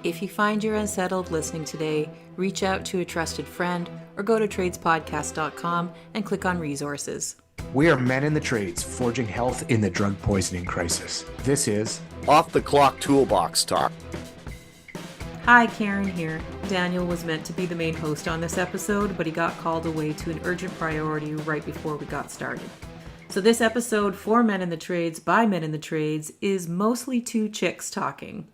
If you find you're unsettled listening today, reach out to a trusted friend or go to tradespodcast.com and click on resources. We are men in the trades, forging health in the drug poisoning crisis. This is Off the Clock Toolbox Talk. Hi, Karen here. Daniel was meant to be the main host on this episode, but he got called away to an urgent priority right before we got started. So this episode for Men in the Trades by Men in the Trades is mostly two chicks talking.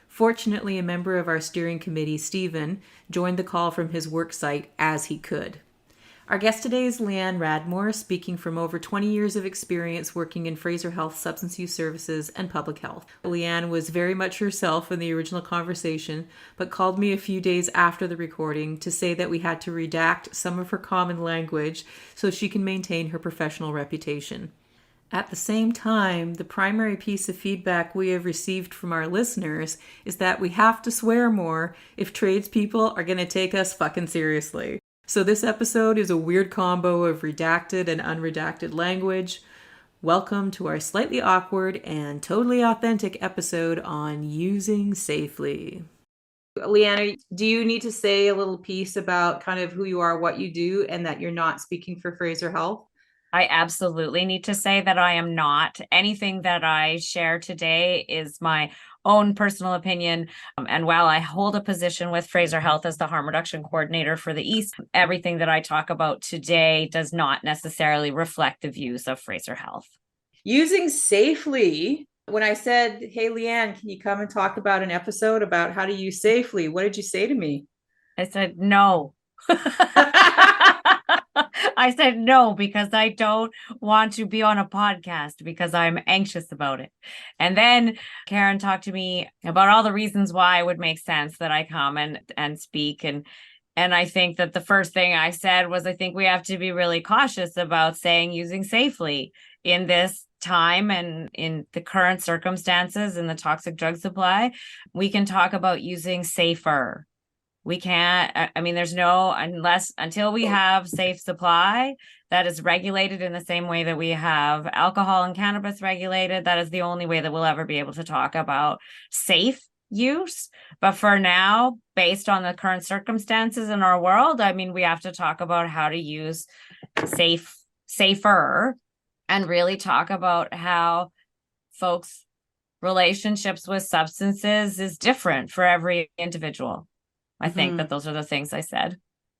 Fortunately, a member of our steering committee, Stephen, joined the call from his work site as he could. Our guest today is Lianne Radmore, speaking from over 20 years of experience working in Fraser Health substance use services and public health. Lianne was very much herself in the original conversation, but called me a few days after the recording to say that we had to redact some of her common language so she can maintain her professional reputation. At the same time, the primary piece of feedback we have received from our listeners is that we have to swear more if tradespeople are going to take us fucking seriously. So this episode is a weird combo of redacted and unredacted language. Welcome to our slightly awkward and totally authentic episode on using safely. Lianne, do you need to say a little piece about kind of who you are, what you do, and that you're not speaking for Fraser Health? I absolutely need to say that I am not. Anything that I share today is my own personal opinion. And while I hold a position with Fraser Health as the harm reduction coordinator for the East, everything that I talk about today does not necessarily reflect the views of Fraser Health. Using safely. When I said, hey, Lianne, can you come and talk about an episode about how to use safely? What did you say to me? I said, no. I said no, because I don't want to be on a podcast because I'm anxious about it. And then Karen talked to me about all the reasons why it would make sense that I come and speak. And I think that the first thing I said was, I think we have to be really cautious about saying using safely in this time and in the current circumstances in the toxic drug supply. We can talk about using safer. We can't, there's no, until we have safe supply that is regulated in the same way that we have alcohol and cannabis regulated. That is the only way that we'll ever be able to talk about safe use. But for now, based on the current circumstances in our world, we have to talk about how to use safer, and really talk about how folks' relationships with substances is different for every individual. I think that those are the things I said.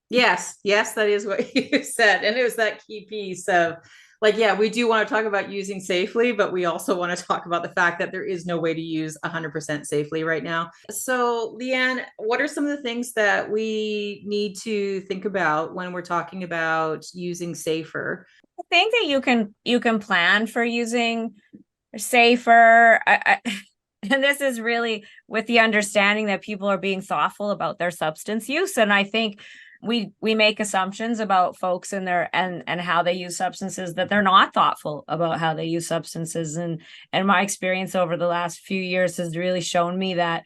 Yes, that is what you said. And it was that key piece of we do want to talk about using safely, but we also want to talk about the fact that there is no way to use 100% safely right now. So, Lianne, what are some of the things that we need to think about when we're talking about using safer? I think that you can plan for using safer. And this is really with the understanding that people are being thoughtful about their substance use. And I think we make assumptions about folks and their and how they use substances, that they're not thoughtful about how they use substances. And my experience over the last few years has really shown me that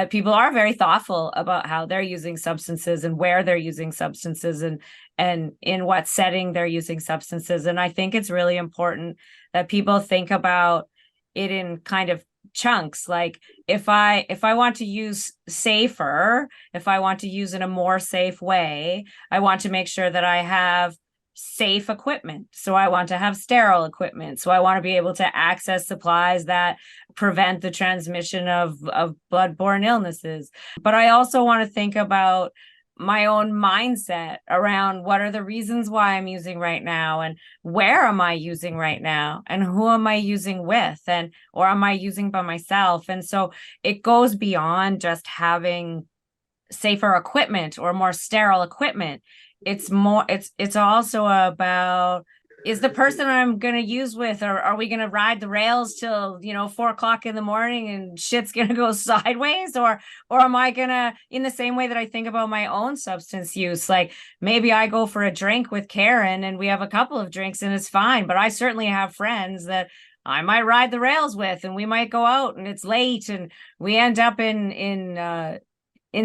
people are very thoughtful about how they're using substances and where they're using substances and in what setting they're using substances. And I think it's really important that people think about it in kind of chunks. Like if I want to use safer, if I want to use in a more safe way, I want to make sure that I have safe equipment. So I want to have sterile equipment. So I want to be able to access supplies that prevent the transmission of bloodborne illnesses. But I also want to think about my own mindset around what are the reasons why I'm using right now, and where am I using right now, and who am I using with, or am I using by myself? And so it goes beyond just having safer equipment or more sterile equipment. It's also about, is the person I'm going to use with, or are we going to ride the rails till 4:00 in the morning and shit's going to go sideways, or am I going to, in the same way that I think about my own substance use, like maybe I go for a drink with Karen and we have a couple of drinks and it's fine, but I certainly have friends that I might ride the rails with, and we might go out and it's late and we end up in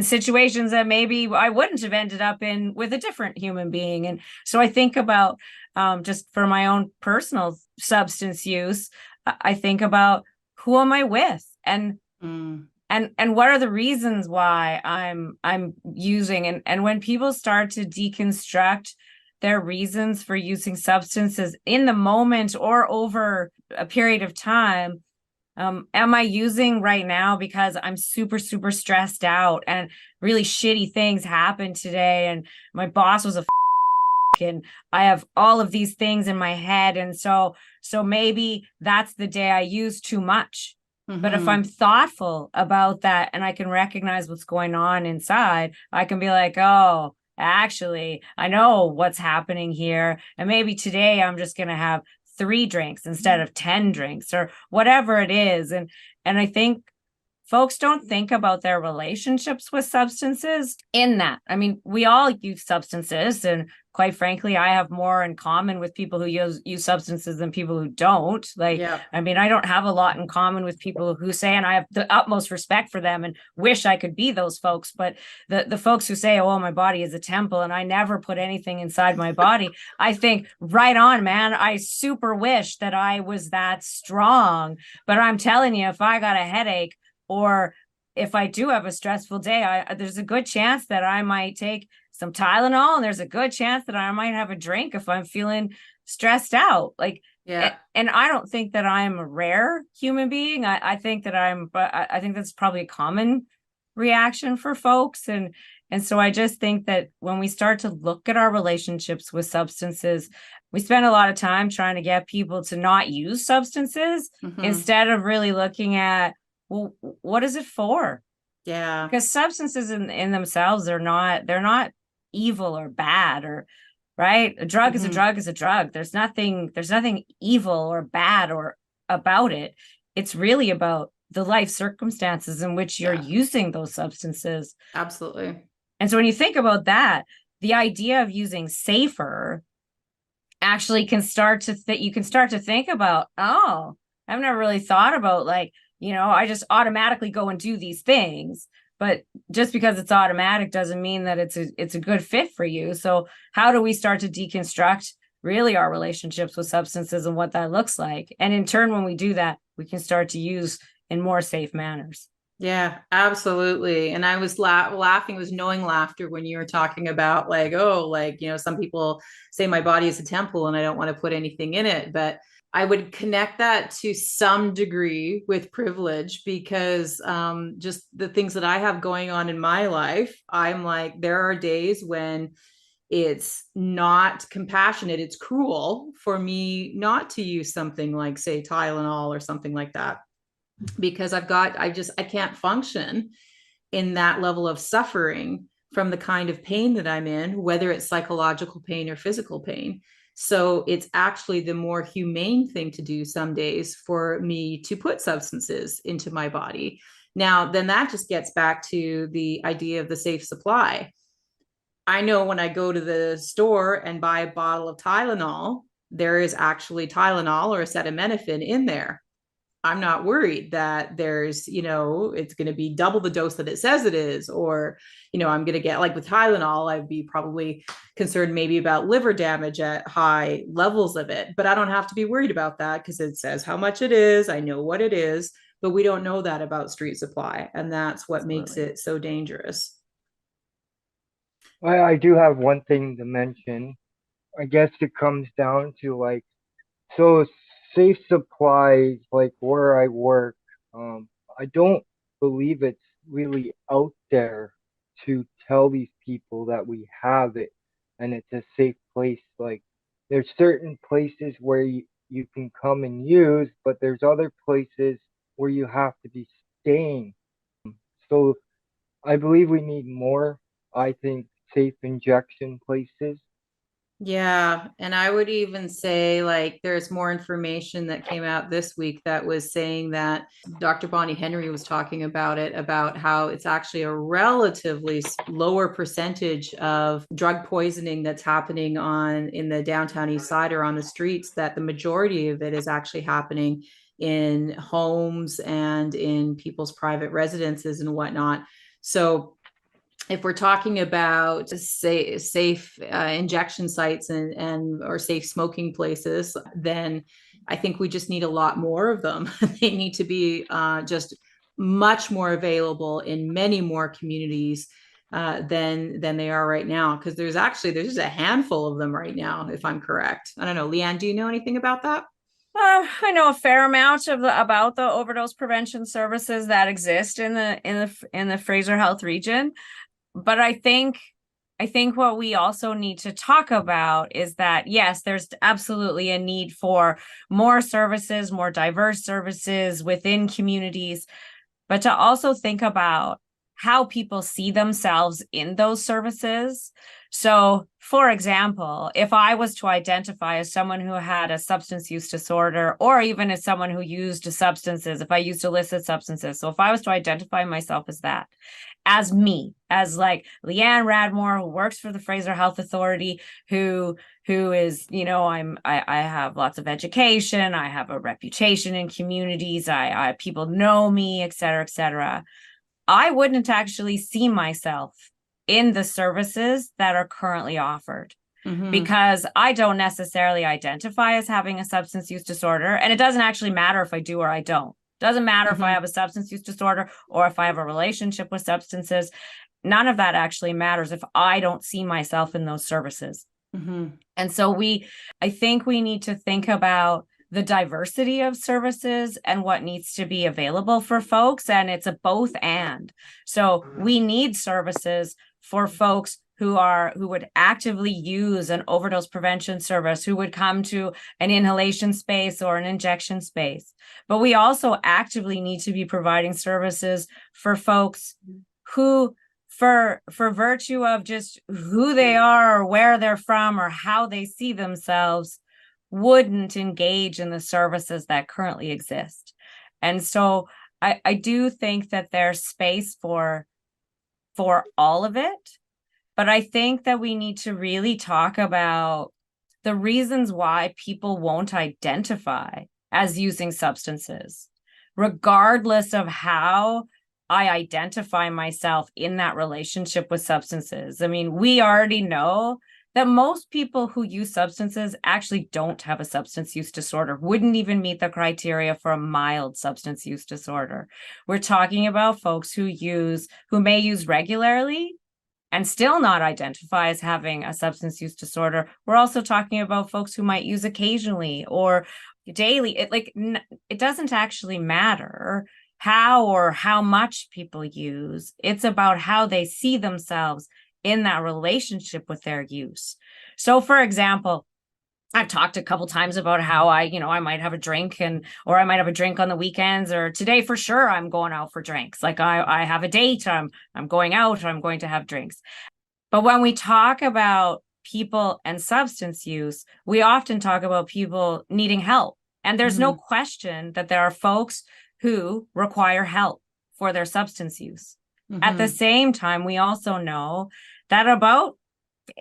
situations that maybe I wouldn't have ended up in with a different human being. And so I think about, just for my own personal substance use, I think about who am I with, and and what are the reasons why I'm using, and when people start to deconstruct their reasons for using substances in the moment or over a period of time. Am I using right now because I'm super, super stressed out and really shitty things happened today and my boss was a and I have all of these things in my head, and so maybe that's the day I use too much. But if I'm thoughtful about that and I can recognize what's going on inside, I can be like, oh, actually, I know what's happening here. And maybe today I'm just going to have 3 drinks instead of 10 drinks or whatever it is. And I think folks don't think about their relationships with substances in that. I mean, we all use substances, and quite frankly, I have more in common with people who use substances than people who don't. Like, I mean, I don't have a lot in common with people who say, and I have the utmost respect for them and wish I could be those folks. But the folks who say, oh, my body is a temple and I never put anything inside my body, I think, right on, man. I super wish that I was that strong. But I'm telling you, if I got a headache, or if I do have a stressful day, there's a good chance that I might take some Tylenol, and there's a good chance that I might have a drink if I'm feeling stressed out. Like, and I don't think that I'm a rare human being. I think that I think that's probably a common reaction for folks. And so I just think that when we start to look at our relationships with substances, we spend a lot of time trying to get people to not use substances instead of really looking at, well, what is it for? Yeah. Because substances in themselves are they're not evil or bad, or right. A drug is a drug is a drug. There's nothing evil or bad or about it. It's really about the life circumstances in which you're using those substances. Absolutely. And so when you think about that, the idea of using safer actually can start to you can start to think about, oh, I've never really thought about, like, I just automatically go and do these things, but just because it's automatic doesn't mean that it's a good fit for you. So how do we start to deconstruct really our relationships with substances and what that looks like? And in turn, when we do that, we can start to use in more safe manners. Yeah, absolutely. And I was laughing, it was knowing laughter when you were talking about, like, oh, like, some people say my body is a temple and I don't want to put anything in it, but I would connect that to some degree with privilege, because just the things that I have going on in my life, I'm like, there are days when it's not compassionate, it's cruel for me not to use something like, say, Tylenol or something like that, because I can't function in that level of suffering from the kind of pain that I'm in, whether it's psychological pain or physical pain. So it's actually the more humane thing to do some days for me to put substances into my body. Now, then that just gets back to the idea of the safe supply. I know when I go to the store and buy a bottle of Tylenol, there is actually Tylenol or acetaminophen in there. I'm not worried that there's, it's going to be double the dose that it says it is, or, I'm going to get, like with Tylenol, I'd be probably concerned maybe about liver damage at high levels of it, but I don't have to be worried about that because it says how much it is. I know what it is, but we don't know that about street supply. And that's what makes it so dangerous. I do have one thing to mention. I guess it comes down to, like, so safe supplies, like where I work, I don't believe it's really out there to tell these people that we have it and it's a safe place. Like, there's certain places where you can come and use, but there's other places where you have to be staying. So I believe we need more, I think, safe injection places. Yeah. And I would even say, like, there's more information that came out this week that was saying that Dr. Bonnie Henry was talking about it, about how it's actually a relatively lower percentage of drug poisoning that's happening in the downtown east side or on the streets, that the majority of it is actually happening in homes and in people's private residences and whatnot. So if we're talking about safe injection sites and or safe smoking places, then I think we just need a lot more of them. They need to be just much more available in many more communities than they are right now. Because there's just a handful of them right now, if I'm correct. I don't know, Lianne, do you know anything about that? I know a fair amount about the overdose prevention services that exist in the Fraser Health region, but I think what we also need to talk about is that, yes, there's absolutely a need for more services, more diverse services within communities, but to also think about how people see themselves in those services. So, for example, if I was to identify as someone who had a substance use disorder, or even as someone who used substances, if I used illicit substances, so if I was to identify myself as that, as me, as like Lianne Radmore, who works for the Fraser Health Authority, who is, I have lots of education, I have a reputation in communities, I people know me, et cetera, I wouldn't actually see myself in the services that are currently offered. Mm-hmm. Because I don't necessarily identify as having a substance use disorder. And it doesn't actually matter if I do or I don't. Doesn't matter if I have a substance use disorder or if I have a relationship with substances. None of that actually matters if I don't see myself in those services. Mm-hmm. And so I think we need to think about the diversity of services and what needs to be available for folks. And it's a both and. So we need services for folks who would actively use an overdose prevention service, who would come to an inhalation space or an injection space. But we also actively need to be providing services for folks who, for virtue of just who they are or where they're from or how they see themselves, wouldn't engage in the services that currently exist. And so I do think that there's space for all of it. But I think that we need to really talk about the reasons why people won't identify as using substances, regardless of how I identify myself in that relationship with substances. I mean, we already know that most people who use substances actually don't have a substance use disorder, wouldn't even meet the criteria for a mild substance use disorder. We're talking about folks who may use regularly and still not identify as having a substance use disorder. We're also talking about folks who might use occasionally or daily. It doesn't actually matter how or how much people use. It's about how they see themselves in that relationship with their use. So, for example, I've talked a couple times about how I might have a drink or I might have a drink on the weekends, or today for sure I'm going out for drinks. Like I have a date, I'm going out, or I'm going to have drinks. But when we talk about people and substance use, we often talk about people needing help. And there's no question that there are folks who require help for their substance use. At the same time, we also know that about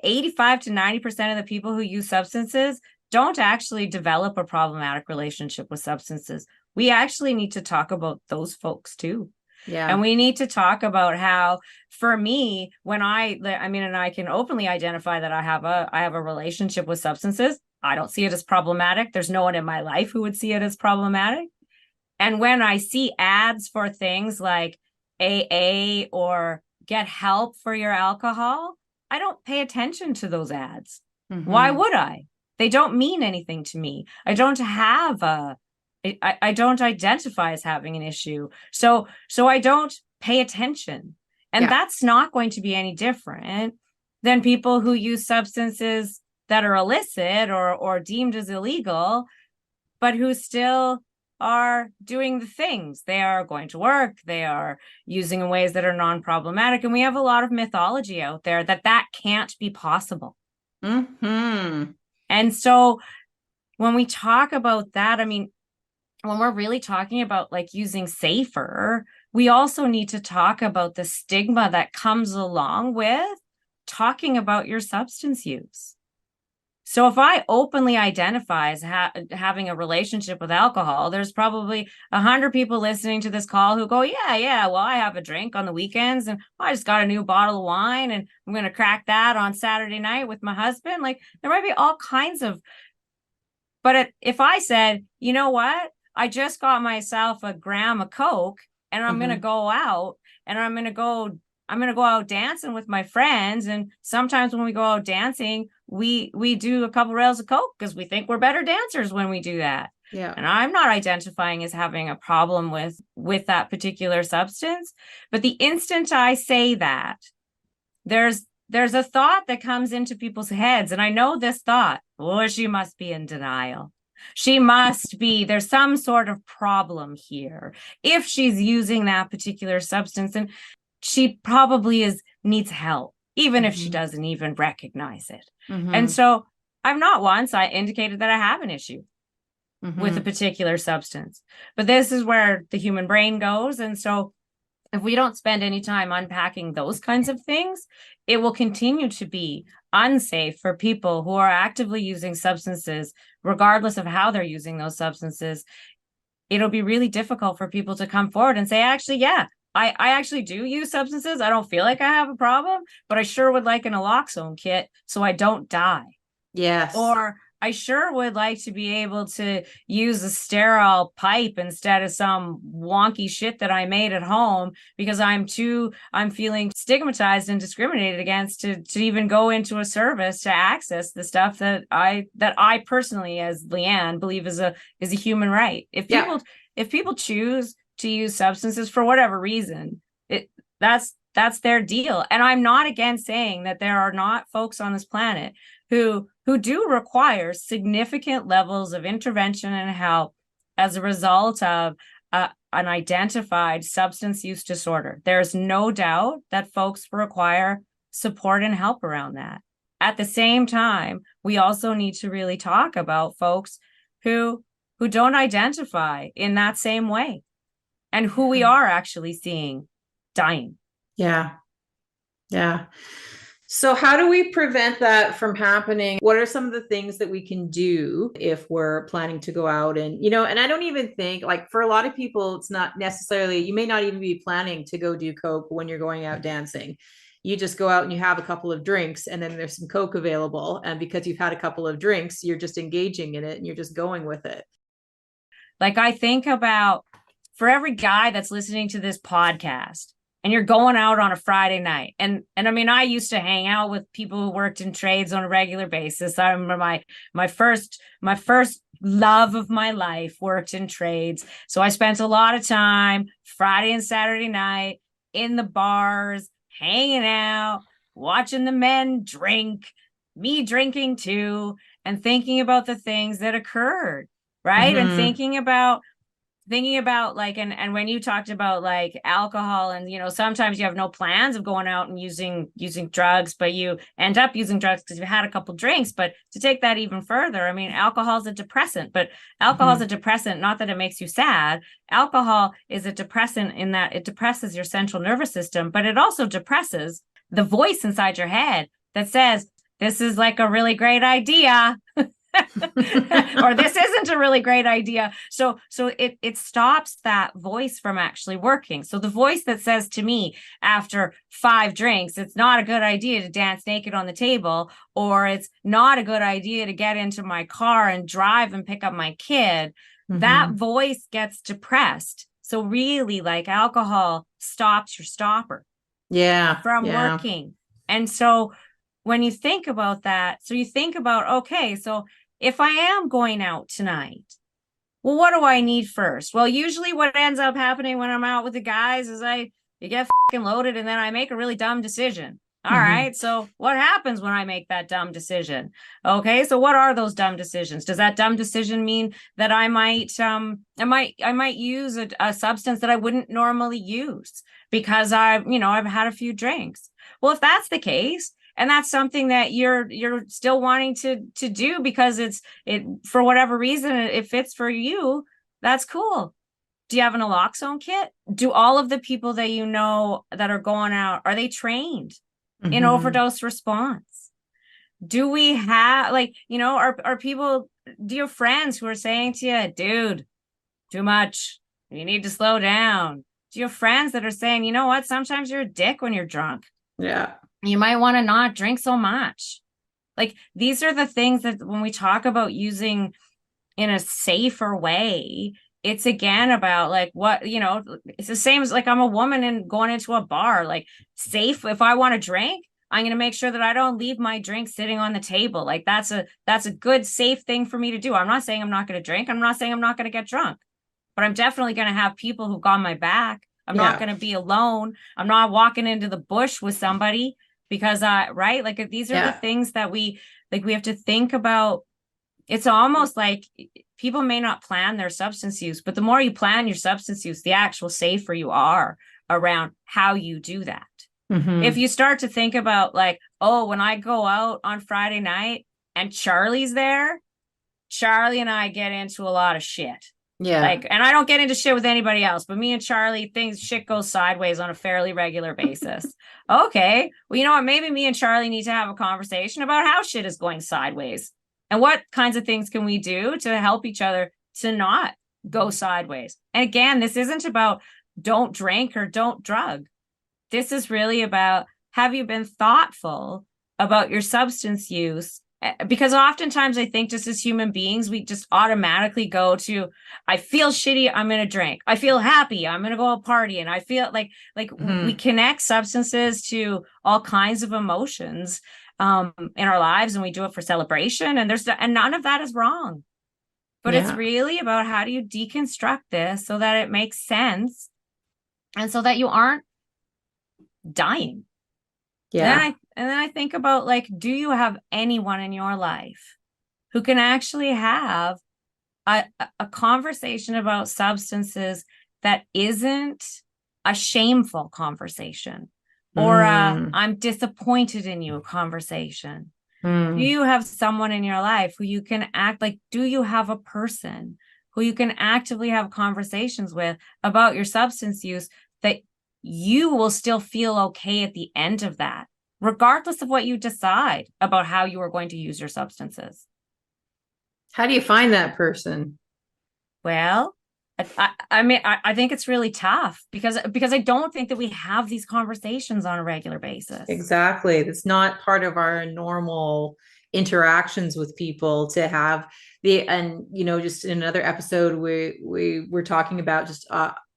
85 to 90% of the people who use substances don't actually develop a problematic relationship with substances. We actually need to talk about those folks too. Yeah. And we need to talk about how, for me, when and I can openly identify that I have a relationship with substances, I don't see it as problematic. There's no one in my life who would see it as problematic. And when I see ads for things like AA or get help for your alcohol, I don't pay attention to those ads. Why would I? They don't mean anything to me. I don't identify as having an issue. So I don't pay attention. And that's not going to be any different than people who use substances that are illicit or deemed as illegal, but who still are doing the things. They are going to work. They are using in ways that are non-problematic. And we have a lot of mythology out there that can't be possible. And so when we talk about that, I mean, when we're really talking about like using safer, we also need to talk about the stigma that comes along with talking about your substance use. So if I openly identify as having a relationship with alcohol, there's probably 100 people listening to this call who go, yeah, well, I have a drink on the weekends and I just got a new bottle of wine and I'm going to crack that on Saturday night with my husband. Like there might be all kinds of, but if I said, you know what, I just got myself a gram of Coke and I'm going to go out and I'm going to go out dancing with my friends. And sometimes when we go out dancing, we do a couple rails of coke because we think we're better dancers when we do that. Yeah. And I'm not identifying as having a problem with that particular substance. But the instant I say that, there's a thought that comes into people's heads. And I know this thought, oh, she must be in denial. There's some sort of problem here. If she's using that particular substance, and she probably needs help, even if she doesn't even recognize it. And so I've not once I indicated that I have an issue with a particular substance. But this is where the human brain goes. And so if we don't spend any time unpacking those kinds of things, it will continue to be unsafe for people who are actively using substances, regardless of how they're using those substances. It'll be really difficult for people to come forward and say, actually, yeah, I actually do use substances. I don't feel like I have a problem, but I sure would like an naloxone kit so I don't die. Yes. Or I sure would like to be able to use a sterile pipe instead of some wonky shit that I made at home because I'm feeling stigmatized and discriminated against to even go into a service to access the stuff that I personally, as Lianne, believe is a human right. If people choose to use substances for whatever reason, that's their deal. And I'm not against saying that there are not folks on this planet who do require significant levels of intervention and help as a result of an identified substance use disorder. There's no doubt that folks require support and help around that. At the same time, we also need to really talk about folks who don't identify in that same way and who we are actually seeing dying. Yeah. Yeah. So how do we prevent that from happening? What are some of the things that we can do if we're planning to go out and I don't even think, like, for a lot of people, it's not necessarily, you may not even be planning to go do coke when you're going out dancing. You just go out and you have a couple of drinks and then there's some coke available. And because you've had a couple of drinks, you're just engaging in it and you're just going with it. Like, I think about, for every guy that's listening to this podcast, and you're going out on a Friday night. And I mean, I used to hang out with people who worked in trades on a regular basis. I remember my first love of my life worked in trades. So I spent a lot of time Friday and Saturday night in the bars, hanging out, watching the men drink, me drinking too, and thinking about the things that occurred, right? And thinking about like, and when you talked about like alcohol and, sometimes you have no plans of going out and using drugs, but you end up using drugs because you've had a couple drinks. But to take that even further, I mean, alcohol is a depressant, but alcohol is a depressant, not that it makes you sad. Alcohol is a depressant in that it depresses your central nervous system, but it also depresses the voice inside your head that says, this is like a really great idea. Or this isn't a really great idea. So it stops that voice from actually working. So the voice that says to me after 5 drinks, it's not a good idea to dance naked on the table, or it's not a good idea to get into my car and drive and pick up my kid, that voice gets depressed. So really, like, alcohol stops your stopper from working. And so when you think about that, so you think about, okay, so if I am going out tonight, well, what do I need first? Well, usually what ends up happening when I'm out with the guys is you get fucking loaded and then I make a really dumb decision. All right. So what happens when I make that dumb decision? Okay. So what are those dumb decisions? Does that dumb decision mean that I might use a substance that I wouldn't normally use because I've had a few drinks? Well, if that's the case, and that's something that you're still wanting to do because it for whatever reason it fits for you, that's cool. Do you have an naloxone kit? Do all of the people that you know that are going out, are they trained in overdose response? Do we have, like, are people, do you have friends who are saying to you, dude, too much, you need to slow down? Do you have friends that are saying, you know what, sometimes you're a dick when you're drunk? Yeah. You might want to not drink so much. Like, these are the things that when we talk about using in a safer way, it's again about like what, it's the same as like I'm a woman and going into a bar, like safe. If I want to drink, I'm going to make sure that I don't leave my drink sitting on the table. Like that's a good, safe thing for me to do. I'm not saying I'm not going to drink. I'm not saying I'm not going to get drunk, but I'm definitely going to have people who've got my back. I'm not going to be alone. I'm not walking into the bush with somebody because right. Like these are the things that we have to think about. It's almost like people may not plan their substance use, but the more you plan your substance use, the actual safer you are around how you do that. Mm-hmm. If you start to think about like, oh, when I go out on Friday night and Charlie's there, Charlie and I get into a lot of shit. Yeah. Like, and I don't get into shit with anybody else, but me and Charlie, shit goes sideways on a fairly regular basis. Okay. Well, you know what? Maybe me and Charlie need to have a conversation about how shit is going sideways and what kinds of things can we do to help each other to not go sideways. And again, this isn't about don't drink or don't drug. This is really about, have you been thoughtful about your substance use? Because oftentimes I think just as human beings, we just automatically go to, I feel shitty, I'm going to drink. I feel happy, I'm going to go party. And I feel like we connect substances to all kinds of emotions in our lives, and we do it for celebration. And none of that is wrong. But it's really about how do you deconstruct this so that it makes sense and so that you aren't dying. And then I think about like, do you have anyone in your life who can actually have a conversation about substances that isn't a shameful conversation or I'm disappointed in you conversation? Do you have someone in your life who you can act like, do you have a person who you can actively have conversations with about your substance use that you will still feel okay at the end of that, regardless of what you decide about how you are going to use your substances? How do you find that person? Well, I mean, I think it's really tough because I don't think that we have these conversations on a regular basis. Exactly. It's not part of our normal interactions with people to have just in another episode, we were talking about just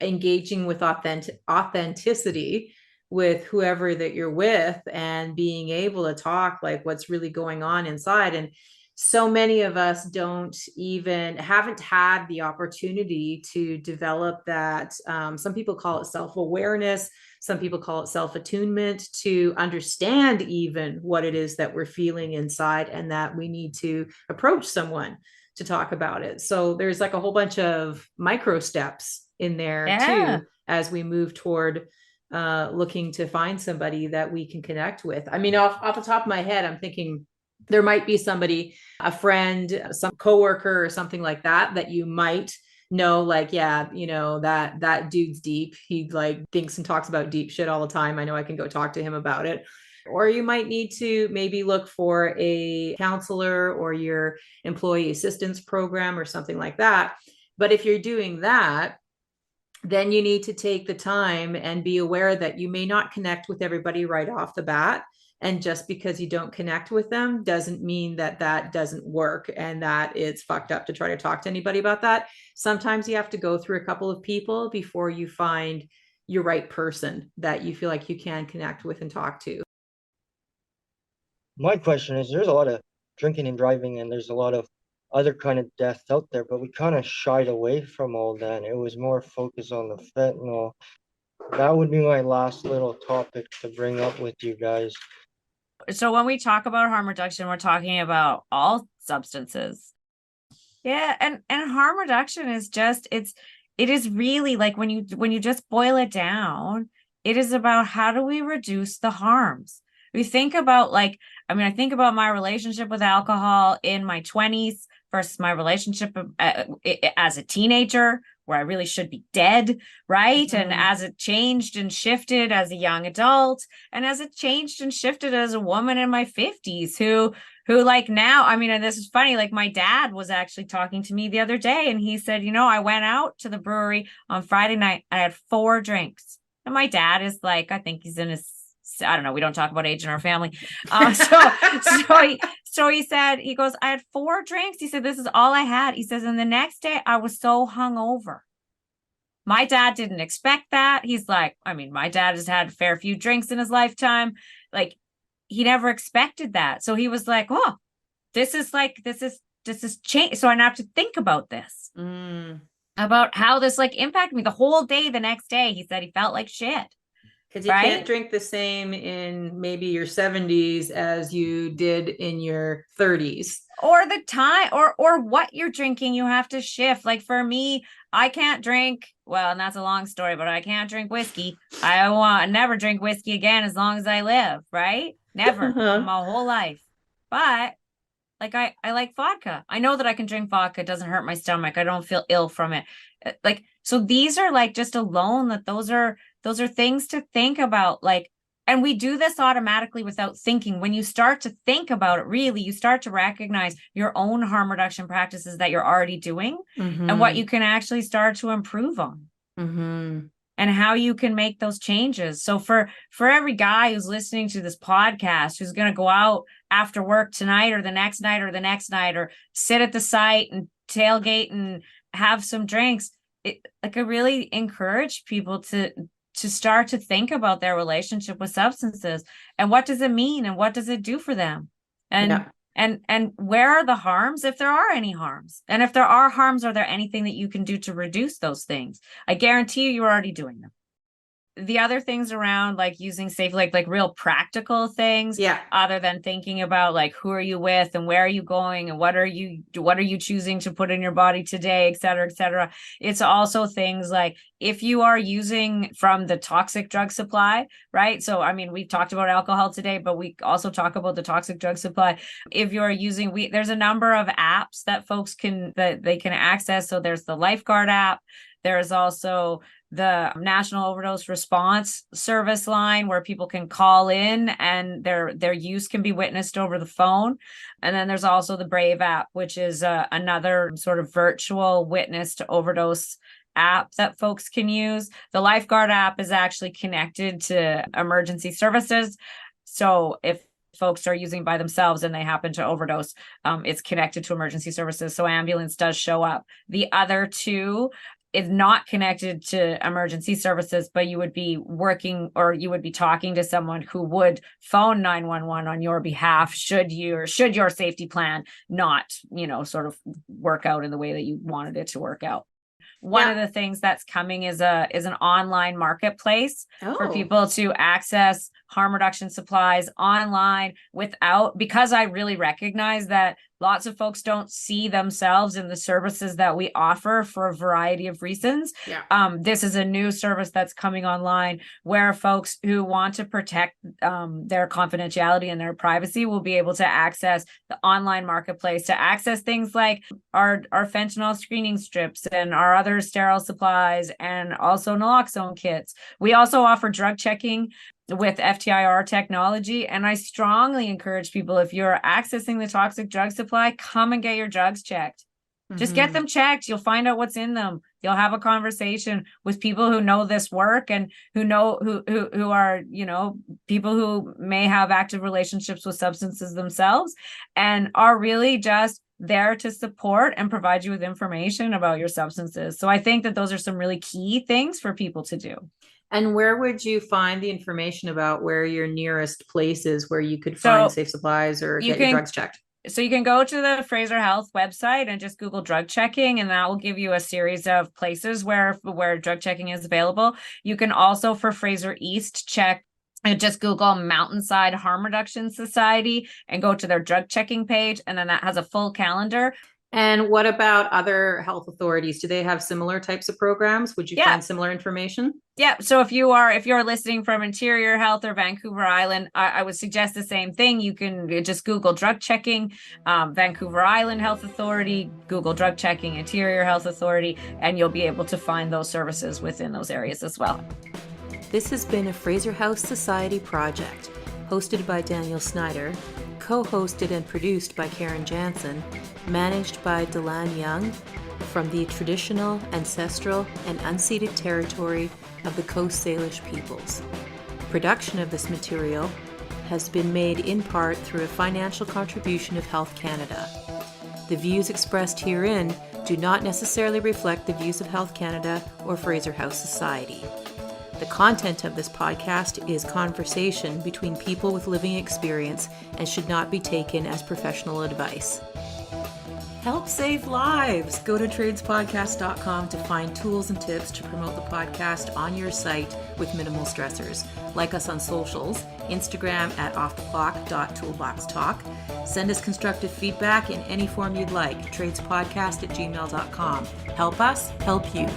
engaging with authenticity with whoever that you're with and being able to talk like what's really going on inside. And so many of us haven't had the opportunity to develop that. Some people call it self-awareness. Some people call it self-attunement, to understand even what it is that we're feeling inside and that we need to approach someone to talk about it. So there's like a whole bunch of micro steps in there too, as we move toward looking to find somebody that we can connect with. I mean, off the top of my head, I'm thinking there might be somebody, a friend, some coworker or something like that you might know, like, that dude's deep. He like thinks and talks about deep shit all the time. I know I can go talk to him about it. Or you might need to maybe look for a counselor or your employee assistance program or something like that. But if you're doing that, then you need to take the time and be aware that you may not connect with everybody right off the bat. And just because you don't connect with them doesn't mean that doesn't work and that it's fucked up to try to talk to anybody about that. Sometimes you have to go through a couple of people before you find your right person that you feel like you can connect with and talk to. My question is, there's a lot of drinking and driving and there's a lot of other kind of deaths out there, but we kind of shied away from all that. It was more focused on the fentanyl. That would be my last little topic to bring up with you guys. So when we talk about harm reduction, we're talking about all substances. Yeah, and harm reduction is just it is really like when you just boil it down, it is about how do we reduce the harms. We think about I think about my relationship with alcohol in my 20s versus my relationship as a teenager, where I really should be dead, right? Mm-hmm. And as it changed and shifted as a young adult, and as it changed and shifted as a woman in my 50s, who like now, I mean, and this is funny, like my dad was actually talking to me the other day and he said, I went out to the brewery on Friday night, I had 4 drinks. And my dad is like, I think he's in his I don't know. We don't talk about age in our family. So he said, he goes, I had 4 drinks. He said, this is all I had. He says, and the next day I was so hungover. My dad didn't expect that. He's like, I mean, my dad has had a fair few drinks in his lifetime. Like, he never expected that. So he was like, oh, this is change. So I have to think about this, about how this like impacted me the whole day. The next day, he said he felt like shit. Because you can't drink the same in maybe your 70s as you did in your 30s. Or the time, or what you're drinking, you have to shift. Like for me, I can't drink, well, and that's a long story, but I can't drink whiskey. I never drink whiskey again as long as I live, right? Never, my whole life. But like I like vodka. I know that I can drink vodka. It doesn't hurt my stomach. I don't feel ill from it. Like, so these are like just alone that those are things to think about. Like, and we do this automatically without thinking. When you start to think about it, really, you start to recognize your own harm reduction practices that you're already doing and what you can actually start to improve on and how you can make those changes. So for every guy who's listening to this podcast, who's going to go out after work tonight or the next night or the next night, or sit at the site and tailgate and have some drinks, I really encourage people to start to think about their relationship with substances and what does it mean and what does it do for them, and where are the harms, if there are any harms, and if there are harms, are there anything that you can do to reduce those things? I guarantee you're already doing them. The other things around like using safe, like real practical things, other than thinking about like who are you with and where are you going and what are you choosing to put in your body today, et cetera, et cetera. It's also things like if you are using from the toxic drug supply, right? So, I mean, we've talked about alcohol today, but we also talk about the toxic drug supply. If you're using, there's a number of apps that folks can access. So there's the Lifeguard app. There's also the National Overdose Response Service line where people can call in and their use can be witnessed over the phone. And then there's also the Brave app, which is another sort of virtual witness to overdose app that folks can use. The Lifeguard app is actually connected to emergency services. So if folks are using by themselves and they happen to overdose, it's connected to emergency services. So ambulance does show up. The other two is not connected to emergency services, but you would be working or you would be talking to someone who would phone 911 on your behalf should your safety plan not, sort of work out in the way that you wanted it to work out. One of the things that's coming is an online marketplace for people to access harm reduction supplies online because I really recognize that lots of folks don't see themselves in the services that we offer for a variety of reasons. This is a new service that's coming online where folks who want to protect their confidentiality and their privacy will be able to access the online marketplace to access things like our fentanyl screening strips and our other sterile supplies and also naloxone kits. We also offer drug checking with FTIR technology. And I strongly encourage people, if you're accessing the toxic drug supply, come and get your drugs checked. Just get them checked. You'll find out what's in them. You'll have a conversation with people who know this work and who are, people who may have active relationships with substances themselves and are really just there to support and provide you with information about your substances. So I think that those are some really key things for people to do. And where would you find the information about where your nearest place is where you could find safe supplies or get your drugs checked? So you can go to the Fraser Health website and just Google drug checking, and that will give you a series of places where drug checking is available. You can also, for Fraser East, check and just Google Mountainside Harm Reduction Society and go to their drug checking page. And then that has a full calendar. And what about other health authorities? Do they have similar types of programs? Would you find similar information? Yeah. So if you're listening from Interior Health or Vancouver Island, I would suggest the same thing. You can just Google drug checking, Vancouver Island Health Authority, Google drug checking, Interior Health Authority, and you'll be able to find those services within those areas as well. This has been a Fraser House Society project, hosted by Daniel Snyder, co-hosted and produced by Karen Jansen, managed by Delanne Young from the traditional, ancestral, and unceded territory of the Coast Salish peoples. Production of this material has been made in part through a financial contribution of Health Canada. The views expressed herein do not necessarily reflect the views of Health Canada or Fraser House Society. The content of this podcast is conversation between people with living experience and should not be taken as professional advice. Help save lives! Go to tradespodcast.com to find tools and tips to promote the podcast on your site with minimal stressors. Like us on socials, Instagram at offtheclock.toolboxtalk. Send us constructive feedback in any form you'd like. tradespodcast@gmail.com. Help us, help you.